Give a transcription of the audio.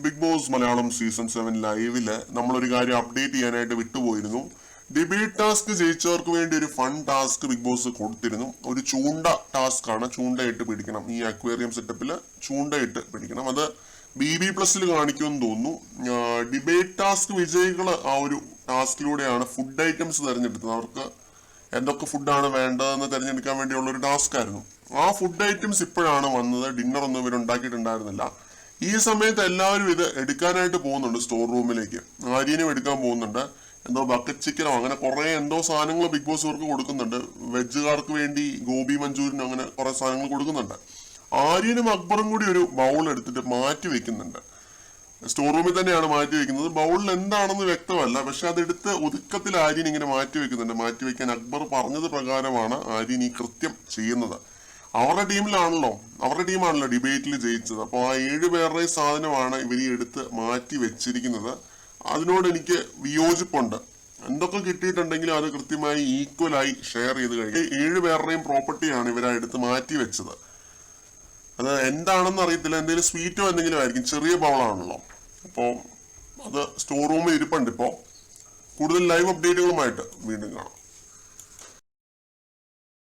Big boss Malayalam season 7 ലൈവില് നമ്മളൊരു കാര്യം update ചെയ്യാനായിട്ട് വിട്ടുപോയിരുന്നു. ഡിബേറ്റ് ടാസ്ക് ജയിച്ചവർക്ക് വേണ്ടി ഒരു ഫൺ ടാസ്ക് ബിഗ് ബോസ് കൊടുത്തിരുന്നു. ഒരു ചൂണ്ട ടാസ്ക് ആണ്. ചൂണ്ടയിട്ട് പിടിക്കണം. ഈ അക്വേറിയം സെറ്റപ്പില് ചൂണ്ടയിട്ട് പിടിക്കണം. അത് BB+ കാണിക്കുമെന്ന് തോന്നുന്നു. ഡിബേറ്റ് ടാസ്ക് വിജയികള് ആ ഒരു ടാസ്കിലൂടെയാണ് ഫുഡ് ഐറ്റംസ് തിരഞ്ഞെടുത്തത്. അവർക്ക് എന്തൊക്കെ ഫുഡാണ് വേണ്ടതെന്ന് തിരഞ്ഞെടുക്കാൻ വേണ്ടിയുള്ള ഒരു ടാസ്ക് ആയിരുന്നു. ആ ഫുഡ് ഐറ്റംസ് ഇപ്പോഴാണ് വന്നത്. ഡിന്നർ ഒന്നും ഇവർ ഉണ്ടാക്കിയിട്ടുണ്ടായിരുന്നില്ല. ഈ സമയത്ത് എല്ലാവരും ഇത് എടുക്കാനായിട്ട് പോകുന്നുണ്ട്. സ്റ്റോർ റൂമിലേക്ക് ആര്യനും എടുക്കാൻ പോകുന്നുണ്ട്. എന്തോ ബക്കറ്റ് ചിക്കനോ അങ്ങനെ കുറെ എന്തോ സാധനങ്ങൾ ബിഗ് ബോസ് അവർക്ക് കൊടുക്കുന്നുണ്ട്. വെജുകാർക്ക് വേണ്ടി ഗോബി മഞ്ചൂരിനും അങ്ങനെ കുറെ സാധനങ്ങൾ കൊടുക്കുന്നുണ്ട്. ആര്യനും അക്ബറും കൂടി ഒരു ബൗൾ എടുത്തിട്ട് മാറ്റി വെക്കുന്നുണ്ട്. സ്റ്റോർ റൂമിൽ തന്നെയാണ് മാറ്റി വെക്കുന്നത്. ബൗളിൽ എന്താണെന്ന് വ്യക്തമല്ല. പക്ഷെ അതെടുത്ത് ഒതുക്കത്തിൽ ആര്യൻ ഇങ്ങനെ മാറ്റി വെക്കുന്നുണ്ട്. മാറ്റി വെക്കാൻ അക്ബർ പറഞ്ഞത് പ്രകാരമാണ് ആര്യൻ ഈ കൃത്യം ചെയ്യുന്നത്. അവരുടെ ടീമാണല്ലോ ഡിബേറ്റിൽ ജയിച്ചത്. അപ്പോൾ ആ 7 പേരുടെ സാധനമാണ് ഇവര് എടുത്ത് മാറ്റി വെച്ചിരിക്കുന്നത്. അതിനോട് എനിക്ക് വിയോജിപ്പുണ്ട്. എന്തൊക്കെ കിട്ടിയിട്ടുണ്ടെങ്കിലും അത് കൃത്യമായി ഈക്വലായി ഷെയർ ചെയ്ത് കഴിഞ്ഞു. 7 പേരുടെയും പ്രോപ്പർട്ടിയാണ് ഇവരാ എടുത്ത് മാറ്റി വെച്ചത്. അത് എന്താണെന്ന് അറിയത്തില്ല. എന്തെങ്കിലും സ്വീറ്റോ എന്തെങ്കിലും ആയിരിക്കും. ചെറിയ ബൗളാണല്ലോ. അപ്പോൾ അത് സ്റ്റോർ റൂമിൽ ഇരിപ്പുണ്ട്. ഇപ്പോൾ കൂടുതൽ ലൈവ് അപ്ഡേറ്റുകളുമായിട്ട് വീണ്ടും കാണാം.